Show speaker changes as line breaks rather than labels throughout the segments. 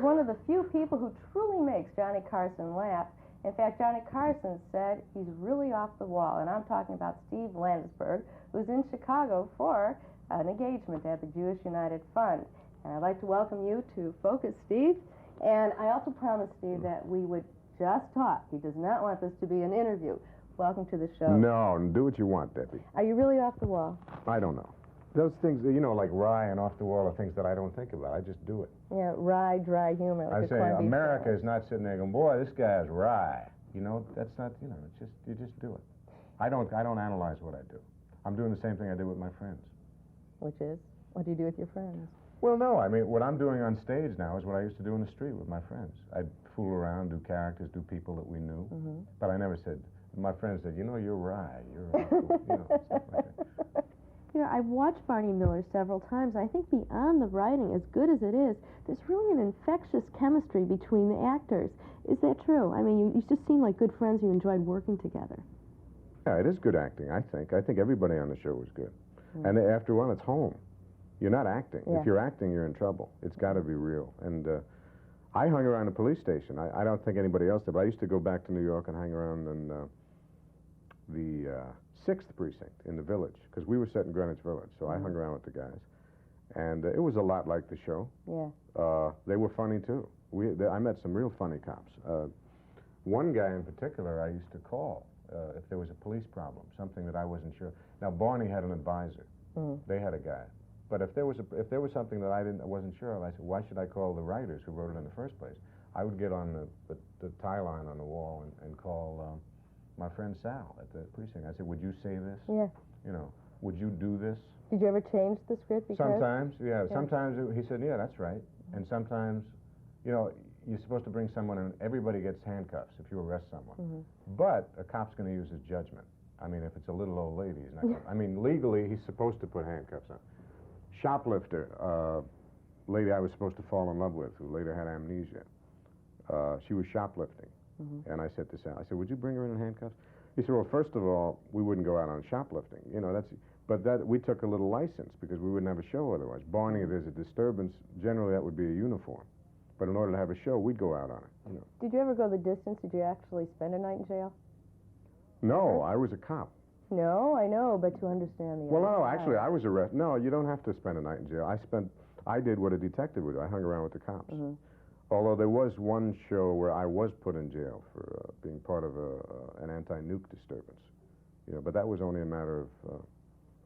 One of the few people who truly makes Johnny Carson laugh. In fact, Johnny Carson said he's really off the wall, and I'm talking about Steve Landesberg, who's in Chicago for an engagement at the Jewish United Fund. And I'd like to welcome you to Focus, Steve. And I also promised Steve that we would just talk. He does not want this to be an interview. Welcome to the show.
No, do what you want, Debbie.
Are you really off the wall?
I don't know. Those things, you know, like wry and off the wall are things that I don't think about. I just do it.
Yeah, wry, dry humor. Like
I say, America is not sitting there going, boy, this guy is wry. You know, that's not, you know, it's just, you just do it. I don't analyze what I do. I'm doing the same thing I do with my friends.
Which is? What do you do with your friends?
Well, no, I mean, what I'm doing on stage now is what I used to do in the street with my friends. I'd fool around, do characters, do people that we knew. Mm-hmm. But I never said, my friends said, you know, you're wry, you're, you know, stuff like that.
You know, I've watched Barney Miller several times. I think beyond the writing, as good as it is, there's really an infectious chemistry between the actors. Is that true? I mean, you just seem like good friends. You enjoyed working together.
Yeah, it is good acting, I think. I think everybody on the show was good. Mm. And after a while, it's home. You're not acting. Yeah. If you're acting, you're in trouble. It's got to be real. And I hung around the police station. I don't think anybody else did, but I used to go back to New York and hang around in the 6th precinct in the Village, because we were set in Greenwich Village, so I hung around with the guys. And it was a lot like the show. Yeah. They were funny, too. I met some real funny cops. One guy in particular I used to call if there was a police problem, something that I wasn't sure. Now, Barney had an advisor. They had a guy. But if there was something that I wasn't sure of, I said, why should I call the writers who wrote it in the first place? I would get on the tie line on the wall and call my friend Sal at the precinct. I said, would you say this? Yeah. You know, would you do this?
Did you ever change the script?
Sometimes, yeah. Sometimes he said, yeah, that's right. And sometimes, you know, you're supposed to bring someone and everybody gets handcuffs if you arrest someone. But a cop's going to use his judgment. I mean, if it's a little old lady, he's not going to. I mean, legally, he's supposed to put handcuffs on. Shoplifter, lady I was supposed to fall in love with, who later had amnesia. She was shoplifting. And I said to Sal, I said, would you bring her in handcuffs? He said, well, first of all, we wouldn't go out on shoplifting. You know, but we took a little license because we wouldn't have a show otherwise. Barney, if there's a disturbance, generally that would be a uniform. But in order to have a show, we'd go out on it. You know.
Did you ever go the distance? Did you actually spend a night in jail?
No, I was a cop.
No, I know, but to understand the
Well, no, actually, I was arrested. No, you don't have to spend a night in jail. I did what a detective would do. I hung around with the cops. Although there was one show where I was put in jail for being part of an anti-nuke disturbance. You know, but that was only a matter of,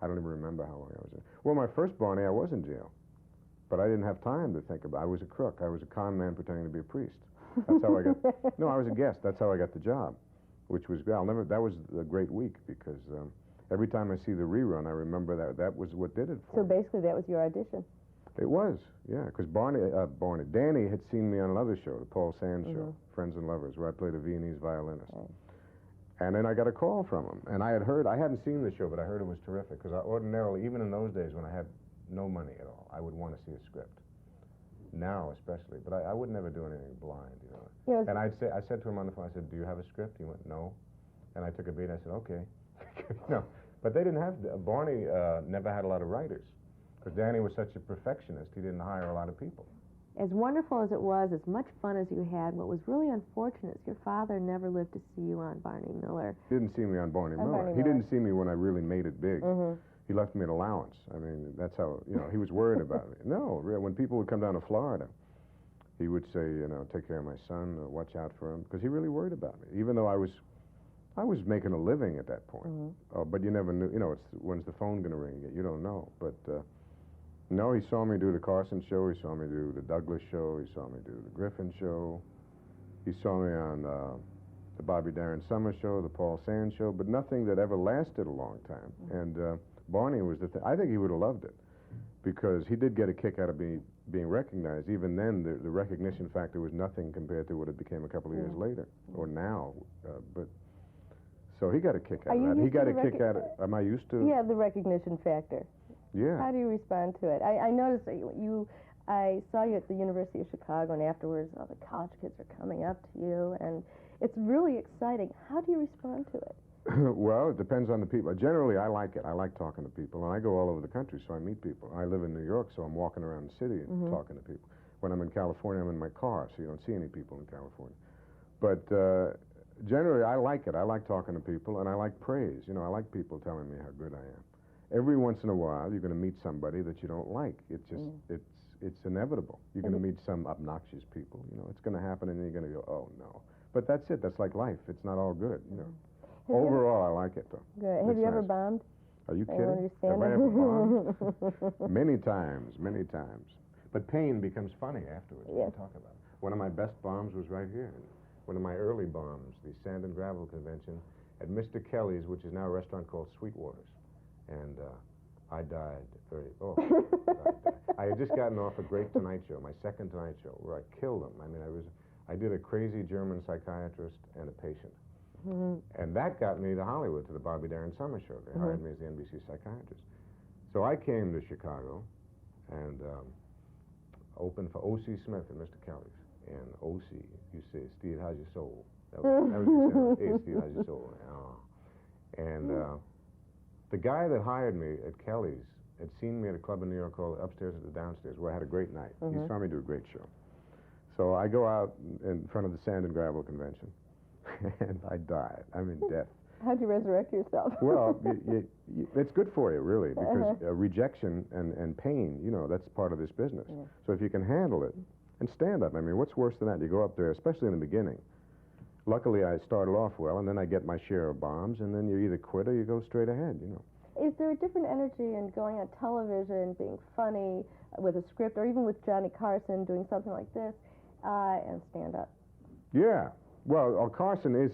I don't even remember how long I was in. Well, my first Barney, I was in jail. But I didn't have time to think about it. I was a crook. I was a con man pretending to be a priest. That's how I got, no, I was a guest. That's how I got the job, which was, that was a great week because every time I see the rerun, I remember that was what did it for
So
me.
Basically that was your audition?
It was, yeah, because Danny had seen me on another show, the Paul Sand show, Friends and Lovers, where I played a Viennese violinist. And then I got a call from him. And I hadn't seen the show, but I heard it was terrific, because ordinarily, even in those days when I had no money at all, I would want to see a script. Now, especially, but I would never do anything blind, you know. Yes. And I said to him on the phone, I said, do you have a script? He went, no. And I took a beat, and I said, okay. No, but they didn't have, Barney never had a lot of writers, because Danny was such a perfectionist, he didn't hire a lot of people.
As wonderful as it was, as much fun as you had, what was really unfortunate is your father never lived to see you on Barney Miller.
He didn't see me on Barney Miller. He didn't see me when I really made it big. He left me an allowance. I mean, that's how, you know, he was worried about me. No, really, when people would come down to Florida, he would say, you know, take care of my son, watch out for him, because he really worried about me. Even though I was I was making a living at that point. But you never knew, you know, when's the phone going to ring? You don't know. But no, he saw me do the Carson show. He saw me do the Douglas show. He saw me do the Griffin show. He saw me on the Bobby Darin Summer show, the Paul Sand show, but nothing that ever lasted a long time. And Barney was the thing. I think he would have loved it because he did get a kick out of being recognized. Even then, the recognition factor was nothing compared to what it became a couple of years later or now. But so he got a kick out of that. He got a kick out of. Am I used to?
Yeah, the recognition factor.
Yeah.
How do you respond to it? I noticed that I saw you at the University of Chicago, and afterwards all the college kids are coming up to you, and it's really exciting. How do you respond to it?
Well, it depends on the people. Generally, I like it. I like talking to people, and I go all over the country, so I meet people. I live in New York, so I'm walking around the city and talking to people. When I'm in California, I'm in my car, so you don't see any people in California. But generally, I like it. I like talking to people, and I like praise. You know, I like people telling me how good I am. Every once in a while, you're going to meet somebody that you don't like. It's just, it's inevitable. You're going to meet some obnoxious people. You know, it's going to happen, and then you're going to go, oh, no. But that's it. That's like life. It's not all good, you know. Overall, I like it, though.
Good. Have you ever bombed?
Are you kidding? Have I ever bombed? Many times, many times. But pain becomes funny afterwards. Yes. We talk about it. One of my best bombs was right here. One of my early bombs, the Sand and Gravel Convention at Mr. Kelly's, which is now a restaurant called Sweetwater's. And I died I had just gotten off a great Tonight Show, my second Tonight Show, where I killed him. I mean, I did a crazy German psychiatrist and a patient. And that got me to Hollywood, to the Bobby Darin Summer Show. They hired me as the NBC psychiatrist. So I came to Chicago and opened for O.C. Smith and Mr. Kelly's. And O.C., you say, Steve, how's your soul? That was hey, Steve, how's your soul? And the guy that hired me at Kelly's had seen me at a club in New York called Upstairs at the Downstairs, where I had a great night. He saw me do a great show. So I go out in front of the Sand and Gravel Convention, and I died. I'm in death.
How'd you resurrect yourself?
Well, it's good for you, really, because rejection and pain, you know, that's part of this business. So if you can handle it, and stand up. I mean, what's worse than that? You go up there, especially in the beginning. Luckily, I started off well, and then I get my share of bombs, and then you either quit or you go straight ahead, you know.
Is there a different energy in going on television, being funny with a script, or even with Johnny Carson doing something like this, and stand up? Yeah.
Well, Carson is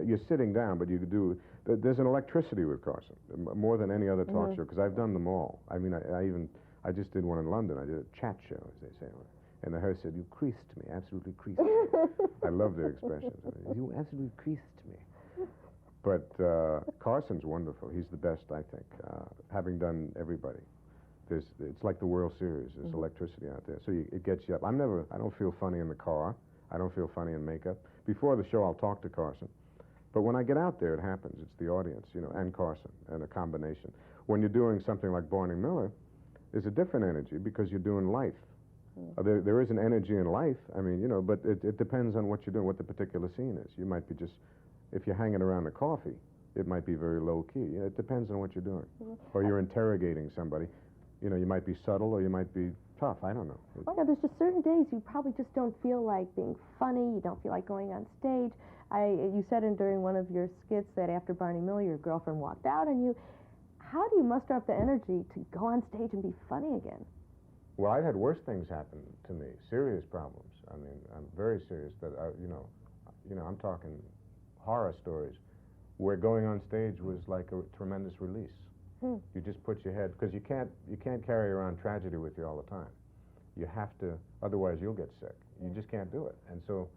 you're sitting down, but you could do. There's an electricity with Carson more than any other talk show, because I've done them all. I mean, I just did one in London. I did a chat show, as they say. And the host said, "You creased me, absolutely creased me." I love their expressions. You absolutely creased me. But Carson's wonderful. He's the best, I think, having done everybody. It's like the World Series. There's electricity out there, so it gets you up. I don't feel funny in the car. I don't feel funny in makeup. Before the show, I'll talk to Carson. But when I get out there, it happens. It's the audience, you know, and Carson, and a combination. When you're doing something like Barney Miller, there's a different energy because you're doing life. There is an energy in life, I mean, you know, but it depends on what you're doing, what the particular scene is. You might be just, if you're hanging around a coffee, it might be very low-key. It depends on what you're doing. Or you're interrogating somebody. You know, you might be subtle or you might be tough. I don't know.
Oh, yeah, there's just certain days you probably just don't feel like being funny. You don't feel like going on stage. You said during one of your skits that after Barney Miller, your girlfriend walked out on you. How do you muster up the energy to go on stage and be funny again?
Well, I've had worse things happen to me, serious problems. I mean, I'm very serious. That you know, I'm talking horror stories, where going on stage was like a tremendous release. You just put your head, because you can't carry around tragedy with you all the time. You have to, otherwise you'll get sick. You just can't do it. And so,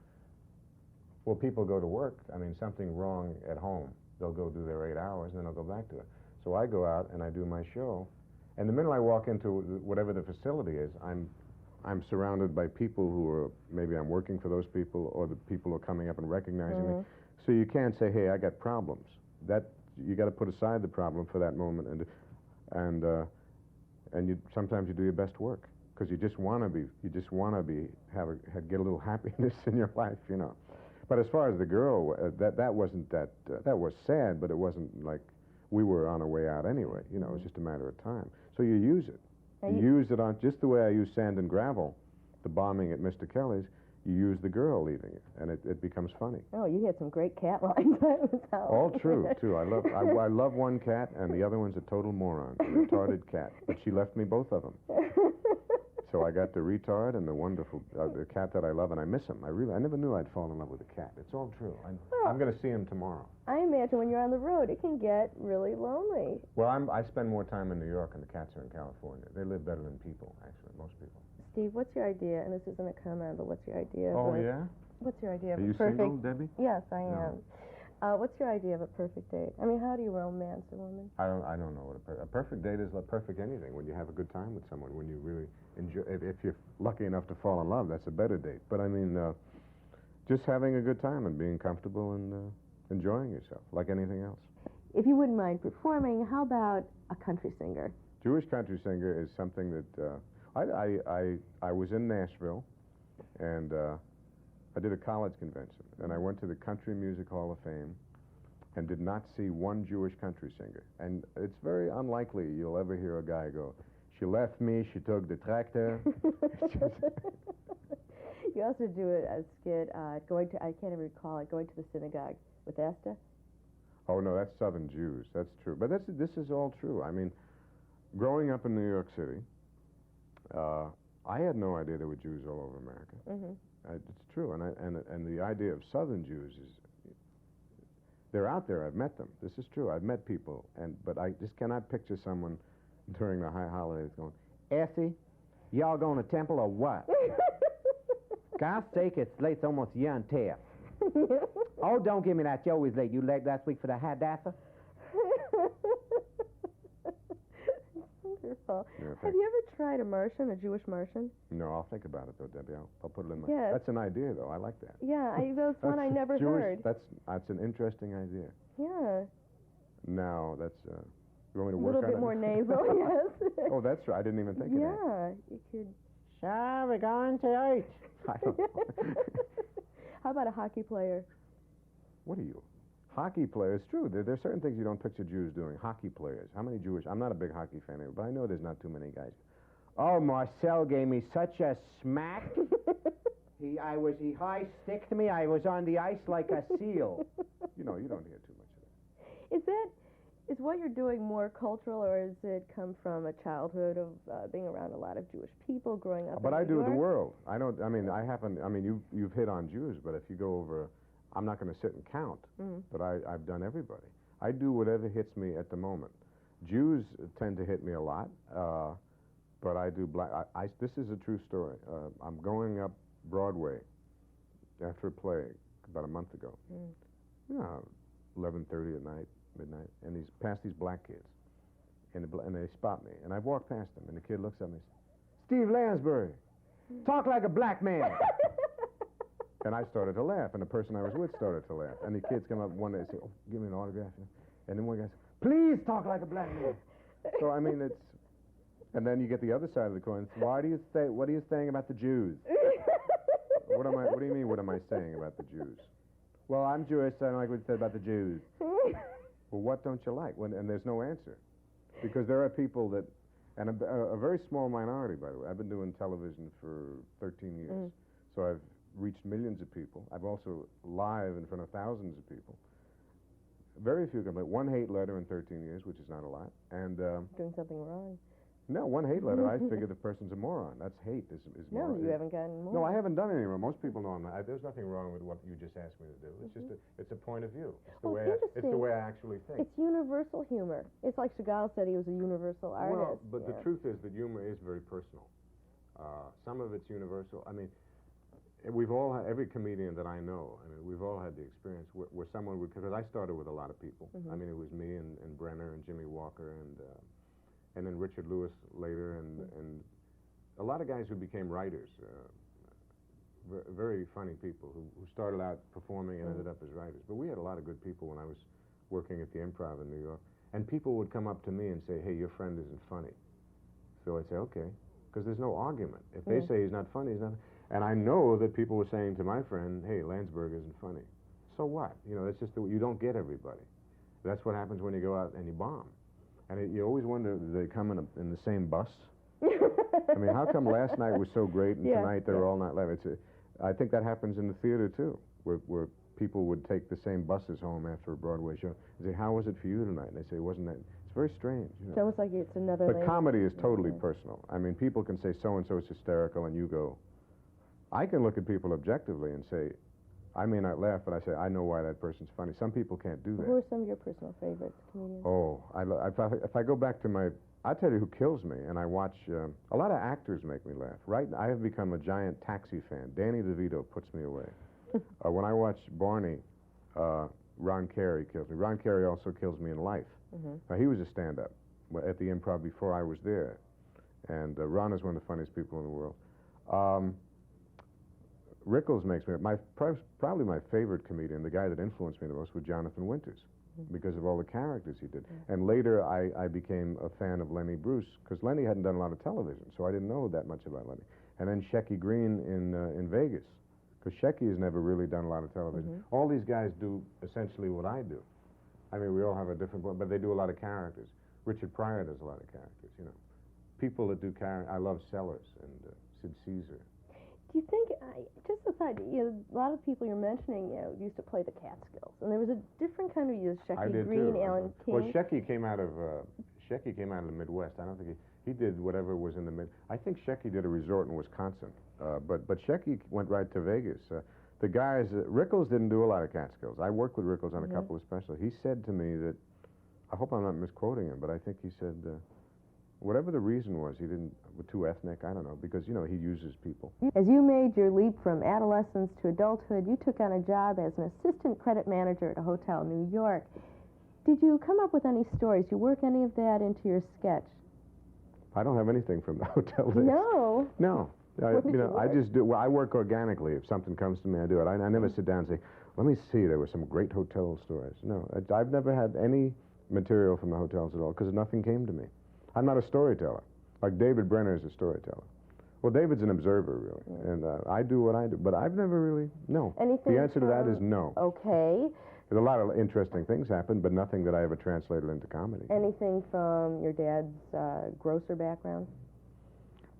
well, people go to work. I mean, something wrong at home, they'll go do their 8 hours, and then they'll go back to it. So I go out and I do my show. And the minute I walk into whatever the facility is, I'm surrounded by people who are, maybe I'm working for those people, or the people who are coming up and recognizing me. So you can't say, hey, I got problems. You got to put aside the problem for that moment, and sometimes you do your best work, because you just want to get a little happiness in your life, you know. But as far as the girl, that wasn't that was sad, but it wasn't like we were on our way out anyway. You know, it was just a matter of time. So you use it. You use it on just the way I use Sand and Gravel, the bombing at Mr. Kelly's. you use the girl leaving you, and it becomes funny.
Oh, you had some great cat lines.
All true, too. I love one cat, and the other one's a total moron, a retarded cat. But she left me both of them. So I got the retard and the wonderful the cat that I love, and I miss him. I never knew I'd fall in love with a cat. It's all true. I'm going to see him tomorrow.
I imagine when you're on the road, it can get really lonely.
Well, I spend more time in New York, and the cats are in California. They live better than people, actually, most people.
Steve, what's your idea? And this isn't a comment, but what's your idea?
Yeah?
What's your idea of
Are
a
you
perfect...
single, Debbie?
Yes, I am. What's your idea of a perfect date? I mean, how do you romance a woman?
I don't know what a perfect date is. Like perfect anything. When you have a good time with someone, when you really enjoy. If you're lucky enough to fall in love, that's a better date. But I mean, just having a good time and being comfortable and enjoying yourself, like anything else.
If you wouldn't mind performing, how about a country singer?
Jewish country singer is something that I was in Nashville, and I did a college convention, and I went to the Country Music Hall of Fame and did not see one Jewish country singer. And it's very unlikely you'll ever hear a guy go, "She left me, she took the tractor."
You also do a skit going to, I can't even recall it, going to the synagogue with Esther.
Oh, no, that's Southern Jews. That's true. But this is all true. I mean, growing up in New York City, I had no idea there were Jews all over America.
Mm-hmm.
It's true, and the idea of Southern Jews is, they're out there. I've met them. This is true. I've met people, but I just cannot picture someone during the high holidays going, "Essie, y'all going to temple or what?" God's sake, it's late. It's almost a year and tear. Oh, don't give me that. You're always late. You late last week for the Hadassah?
Wonderful.
Yeah,
have you ever tried a Martian, a Jewish Martian?
No, I'll think about it, though, Debbie. I'll put it in my...
Yes.
That's an idea, though. I like that.
Yeah, that's one I never heard.
That's an interesting idea.
Yeah.
Now, that's... you want me to
A
work on it?
little bit more nasal, yes.
Oh, that's right. I didn't even think of that.
Yeah, you could...
Shall we go into eat? I don't know.
How about a hockey player?
What are you? Hockey players, true. There are certain things you don't picture Jews doing. Hockey players. How many Jewish? I'm not a big hockey fan, but I know there's not too many guys. Oh, Marcel gave me such a smack. He high-sticked me. I was on the ice like a seal. You know, you don't hear too much of that.
Is what you're doing more cultural, or does it come from a childhood of being around a lot of Jewish people, growing up?
But
in
I
New
do
York?
the world. I don't. I mean, you've hit on Jews, but if you go over, I'm not going to sit and count.
Mm-hmm.
But I've done everybody. I do whatever hits me at the moment. Jews tend to hit me a lot, but I do black. This is a true story. I'm going up Broadway after a play about a month ago. 11:30 at night. Midnight, and he's past these black kids, and they spot me, and I walk past them, and the kid looks at me and says, "Steve Landesberg, talk like a black man." And I started to laugh, and the person I was with started to laugh, and the kids come up one day and say, "Oh, give me an autograph," and then one guy says, "Please talk like a black man." So I mean, it's, and then you get the other side of the coin. So what are you saying about the Jews? What do you mean? What am I saying about the Jews? Well, I'm Jewish, so I don't like what you said about the Jews. Well, what don't you like? And there's no answer. Because there are people that, and a very small minority, by the way. I've been doing television for 13 years. So I've reached millions of people. I've also live in front of thousands of people. Very few complain. One hate letter in 13 years, which is not a lot. And
doing something wrong.
No, one hate letter, I figure the person's a moron. That's hate is
No,
moron.
you haven't gotten more.
No, I haven't done any wrong. Most people know I'm not. There's nothing wrong with what you just asked me to do. It's just it's a point of view. It's the way I actually think.
It's universal humor. It's like Chagall said he was a universal artist.
Well, but the truth is that humor is very personal. Some of it's universal. I mean, we've all had, every comedian that I know, I mean, we've all had the experience where someone would, because I started with a lot of people. I mean, it was me and Brenner and Jimmy Walker and then Richard Lewis later, and a lot of guys who became writers, very funny people who started out performing and ended up as writers. But we had a lot of good people when I was working at the Improv in New York, and people would come up to me and say, "Hey, your friend isn't funny." So I'd say, "Okay," because there's no argument. If they say he's not funny, he's not. And I know that people were saying to my friend, "Hey, Landesberg isn't funny." So what? You know, it's just that you don't get everybody. That's what happens when you go out and you bomb. And you always wonder, do they come in the same bus? I mean, how come last night was so great and tonight they're all not laughing? I think that happens in the theater, too, where people would take the same buses home after a Broadway show and say, how was it for you tonight? And they say, wasn't that... It's very strange. You know?
It's almost like it's another...
But comedy is totally personal. I mean, people can say so-and-so is hysterical, and you go... I can look at people objectively and say, I may not laugh, but I say, I know why that person's funny. Some people can't do that.
Who are some of your personal favorites, comedians?
Oh, if I go back to my... I'll tell you who kills me, and I watch... a lot of actors make me laugh. Right? I have become a giant Taxi fan. Danny DeVito puts me away. When I watch Barney, Ron Carey kills me. Ron Carey also kills me in life. Now, he was a stand-up at the Improv before I was there. And Ron is one of the funniest people in the world. Rickles makes me... Probably my favorite comedian, the guy that influenced me the most, was Jonathan Winters, because of all the characters he did. And later, I became a fan of Lenny Bruce, because Lenny hadn't done a lot of television, so I didn't know that much about Lenny. And then Shecky Green in Vegas, because Shecky has never really done a lot of television. All these guys do essentially what I do. I mean, we all have a different point, but they do a lot of characters. Richard Pryor does a lot of characters, you know. People that do characters... I love Sellers and Sid Caesar.
Do you think, just a thought, you know, a lot of people you're mentioning, you know, used to play the Catskills, and there was a different kind of use, Shecky Green,
too.
Alan King.
Well, Shecky came out of the Midwest. I don't think he did whatever was in the mid... I think Shecky did a resort in Wisconsin, but Shecky went right to Vegas. The guys, Rickles didn't do a lot of Catskills. I worked with Rickles on a couple of specials. He said to me that, I hope I'm not misquoting him, but I think he said, whatever the reason was, he didn't, too ethnic, I don't know, because, you know, he uses people.
As you made your leap from adolescence to adulthood, you took on a job as an assistant credit manager at a hotel in New York. Did you come up with any stories? Did you work any of that into your sketch?
I don't have anything from the hotel days.
No?
No. I just do... Well, I work organically. If something comes to me, I do it. I never sit down and say, let me see, there were some great hotel stories. No, I've never had any material from the hotels at all, because nothing came to me. I'm not a storyteller. Like David Brenner is a storyteller. Well, David's an observer, really, and I do what I do, but I've never really... No.
Anything
the answer to that is no.
Okay.
There's a lot of interesting things happen, but nothing that I ever translated into comedy.
Anything from your dad's grocer background?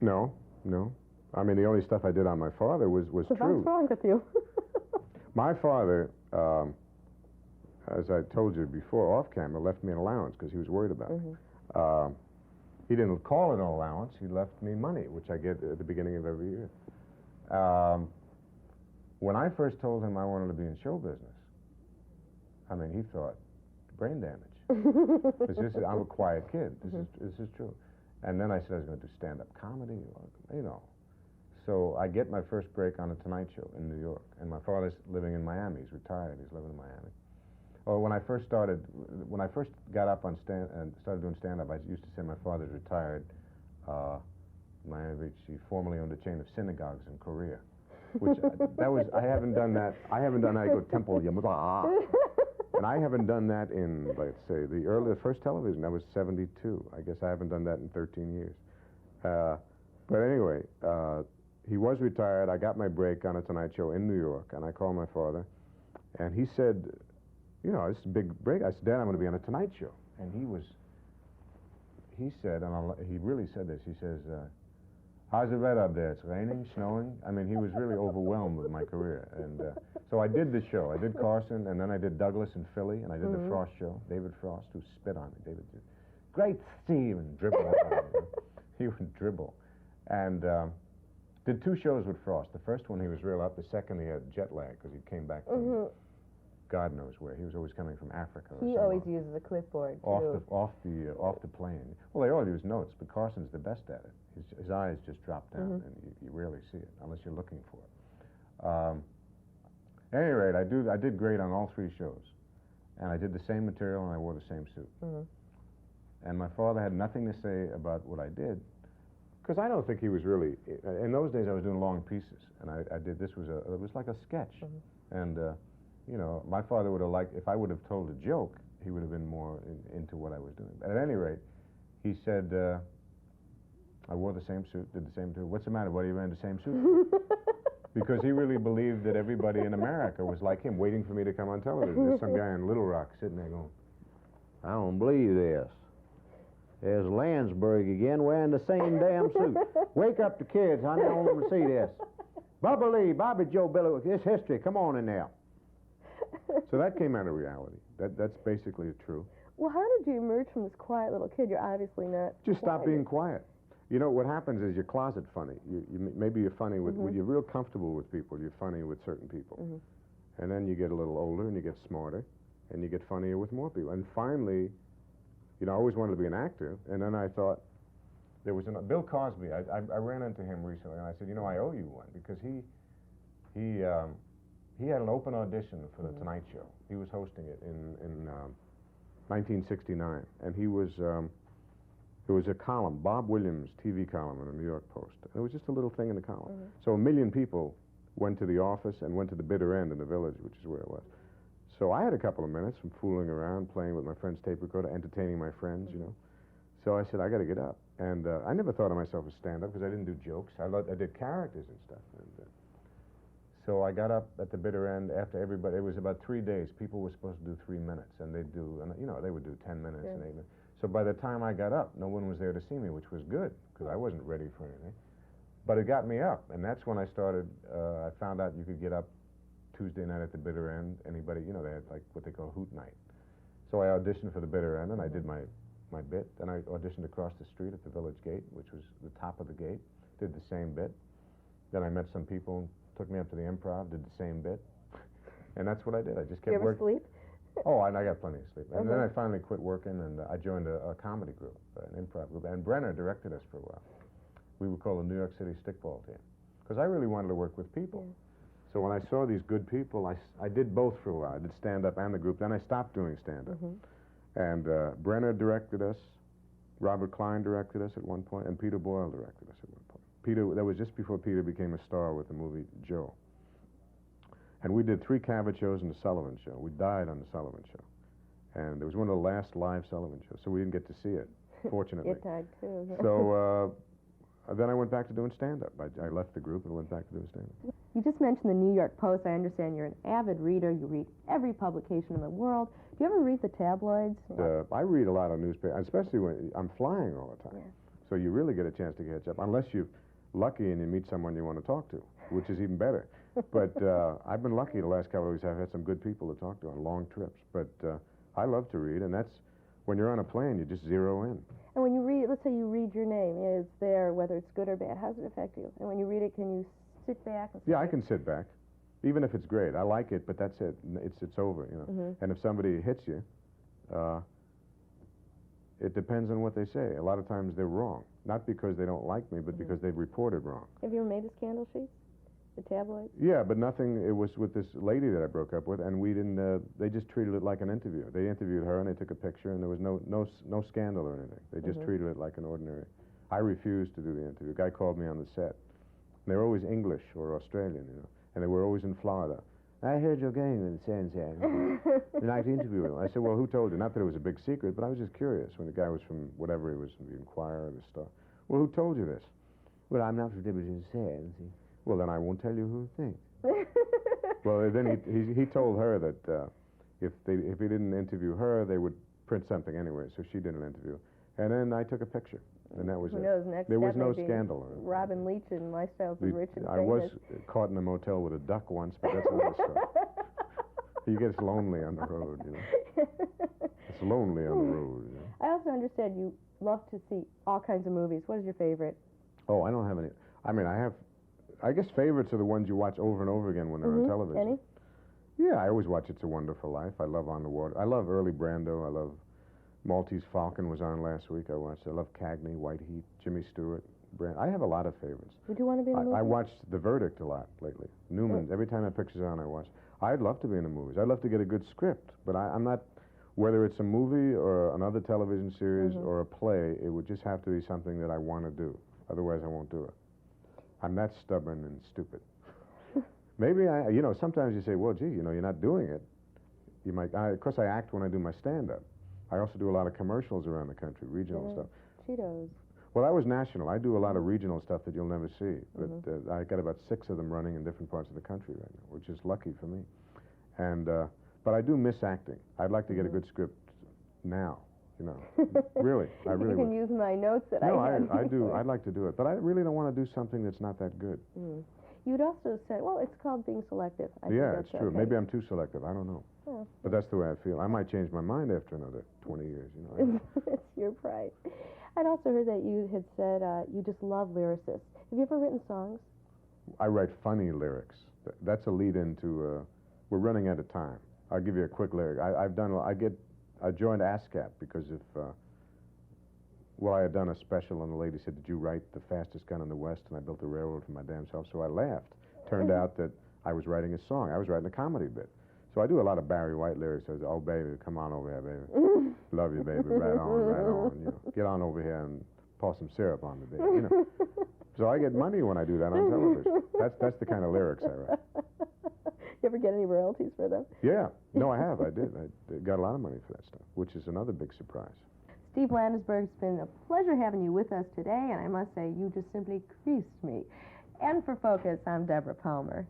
No, no. I mean, the only stuff I did on my father was
so
true.
What's wrong with you?
My father, as I told you before, off camera, left me an allowance because he was worried about it. He didn't call it an allowance. He left me money, which I get at the beginning of every year. When I first told him I wanted to be in show business, I mean, he thought, brain damage. I'm a quiet kid. This is true. And then I said I was going to do stand-up comedy, you know. So I get my first break on The Tonight Show in New York. And my father's living in Miami. He's retired. He's living in Miami. Well, when I first got up on and started doing stand-up, I used to say my father's retired. Miami Beach, he formerly owned a chain of synagogues in Korea. Which, I haven't done that. I haven't done that. I go, Temple Yamada. And I haven't done that in, let's say, the first television. That was 72. I guess I haven't done that in 13 years. But anyway, he was retired. I got my break on a Tonight Show in New York, and I called my father, and he said, you know, this is a big break. I said, Dad, I'm going to be on a Tonight Show. And he said, and he really said this, he says, how's the weather up there? It's raining, snowing? I mean, he was really overwhelmed with my career. And so I did the show. I did Carson, and then I did Douglas in Philly, and I did the Frost Show. David Frost, who spit on me. David did, great Steve, and dribble. He would dribble. And did 2 shows with Frost. The first one, he was real up. The second, he had jet lag, because he came back from God knows where. He was always coming from Africa.
He always uses a clipboard, too.
Off the plane. Well, they all use notes, but Carson's the best at it. His eyes just drop down, and you rarely see it, unless you're looking for it. At any rate, I did great on all 3 shows. And I did the same material, and I wore the same suit. And my father had nothing to say about what I did, because I don't think he was really... In those days, I was doing long pieces, and I did... It was like a sketch. And... you know, my father would have liked, if I would have told a joke, he would have been more into what I was doing. But at any rate, he said, I wore the same suit, did the same thing. What's the matter? Why are you wearing the same suit? Because he really believed that everybody in America was like him, waiting for me to come on television. There's some guy in Little Rock sitting there going,
I don't believe this. There's Landesberg again wearing the same damn suit. Wake up the kids, honey, I want them to see this.
Bubba Lee, Bobby Joe Billy, it's history. Come on in there. So that came out of reality. That's basically true.
Well, how did you emerge from this quiet little kid? You're obviously not.
Just stop being quiet. You know, what happens is you're closet funny. Maybe you're funny with, when you're real comfortable with people, you're funny with certain people. And then you get a little older and you get smarter and you get funnier with more people. And finally, you know, I always wanted to be an actor. And then I thought, there was Bill Cosby. I ran into him recently and I said, you know, I owe you one, because he had an open audition for the Tonight Show. He was hosting it in 1969. And he was, there was a column, Bob Williams' TV column in the New York Post. It was just a little thing in the column. So 1 million people went to the office and went to the bitter end in the Village, which is where it was. So I had a couple of minutes from fooling around, playing with my friend's tape recorder, entertaining my friends, you know. So I said, I got to get up. And I never thought of myself as stand-up because I didn't do jokes. I did characters and stuff. And, so I got up at the bitter end after everybody. It was about 3 days. People were supposed to do 3 minutes, and they'd do, you know, they would do 10 minutes and 8 minutes. So by the time I got up, no one was there to see me, which was good, because I wasn't ready for anything. But it got me up, and that's when I started. I found out you could get up Tuesday night at the bitter end. Anybody, you know, they had like what they call hoot night. So I auditioned for the bitter end, and I did my bit. Then I auditioned across the street at the Village Gate, which was the top of the gate, did the same bit. Then I met some people, took me up to the Improv, did the same bit. And that's what I did. I just kept working.
You ever sleep?
Oh, I got plenty of sleep. And then I finally quit working, and I joined a comedy group, an improv group. And Brenner directed us for a while. We were called the New York City Stickball Team, because I really wanted to work with people. So when I saw these good people, I did both for a while. I did stand-up and the group. Then I stopped doing stand-up. And Brenner directed us, Robert Klein directed us at one point, and Peter Boyle directed us at one point. That was just before Peter became a star with the movie Joe. And we did 3 Cavett shows and the Sullivan Show. We died on the Sullivan Show. And it was one of the last live Sullivan shows, so we didn't get to see it, fortunately.
It died too.
So then I went back to doing stand-up. I left the group and went back to doing stand-up.
You just mentioned the New York Post. I understand you're an avid reader. You read every publication in the world. Do you ever read the tabloids?
I read a lot of newspapers, especially when I'm flying all the time. So you really get a chance to catch up, unless you're lucky and you meet someone you want to talk to, which is even better. But I've been lucky the last couple of weeks. I've had some good people to talk to on long trips. But I love to read, and that's when you're on a plane, you just zero in.
And when you read, let's say you read your name, is there, whether it's good or bad, how does it affect you? And when you read it, can you sit back? And
I can sit back, even if it's great. I like it, but that's it. It's over, you know. And if somebody hits you, it depends on what they say. A lot of times they're wrong, not because they don't like me, but because they've reported wrong.
Have you ever made a scandal sheet? The tabloids? Yeah,
but nothing. It was with this lady that I broke up with, and we didn't. They just treated it like an interview. They interviewed her, and they took a picture, and there was no scandal or anything. They just treated it like an ordinary. I refused to do the interview. A guy called me on the set. And they were always English or Australian, you know, and they were always in Florida. I heard you're going in San. I'd like to interview him. I said, well, who told you? Not that it was a big secret, but I was just curious. When the guy was from whatever he was, from the Inquirer or the Star. Well, who told you this? Well, I'm not from WJUF. Well, then I won't tell you who thinks. Well, then he told her that if he didn't interview her, they would print something anyway. So she did an interview, and then I took a picture, and that was
Who
it.
knows, next
there was
step
no
may be
scandal.
Robin Leach and Lifestyles of Rich and
I was caught in a motel with a duck once, but that's another story. You get lonely on the road, you know. It's lonely on the road. You know?
I also understand you love to see all kinds of movies. What is your favorite?
Oh, I don't have any. I mean, I guess favorites are the ones you watch over and over again when they're on television.
Any?
Yeah, I always watch It's a Wonderful Life. I love On the Water. I love early Brando. I love Maltese Falcon was on last week. I watched. I love Cagney, White Heat, Jimmy Stewart. I have a lot of favorites.
Would you want to be in a movie?
I watched The Verdict a lot lately. Newman. Every time that picture's on, I watch. I'd love to be in the movies. I'd love to get a good script, but I'm not. Whether it's a movie or another television series or a play, it would just have to be something that I want to do. Otherwise, I won't do it. I'm that stubborn and stupid. Maybe you know, sometimes you say, well, gee, you know, you're not doing it. You might, of course, I act when I do my stand-up. I also do a lot of commercials around the country, regional stuff.
Cheetos.
Well, that was national. I do a lot of regional stuff that you'll never see. But I got about 6 of them running in different parts of the country right now, which is lucky for me. And but I do miss acting. I'd like to get a good script now. You know, really, I really
You can
would.
use my notes that
No,
I had.
I do. I'd like to do it, but I really don't want to do something that's not that good.
You'd also said, well, it's called being selective. I think
Yeah,
that's
it's true.
okay.
Maybe I'm too selective. I don't know.
Oh.
But that's the way I feel. I might change my mind after another 20 years, you know.
That's your pride. I'd also heard that you had said you just love lyricists. Have you ever written songs?
I write funny lyrics. That's a lead into, we're running out of time. I'll give you a quick lyric. I joined ASCAP because I had done a special and the lady said, did you write The Fastest Gun in the West? And I built a railroad for my damn self, so I laughed. Turned out that I was writing a song. I was writing a comedy bit. So I do a lot of Barry White lyrics. I say, oh, baby, come on over here, baby. Love you, baby. Right on, right on. You know, get on over here and pour some syrup on me, baby. You know. So I get money when I do that on television. That's the kind of lyrics I write.
You ever get any royalties for them?
Yeah. No, I have. I did. I got a lot of money for that stuff, which is another big surprise.
Steve Landesberg, it's been a pleasure having you with us today, and I must say, you just simply creased me. And for Focus, I'm Deborah Palmer.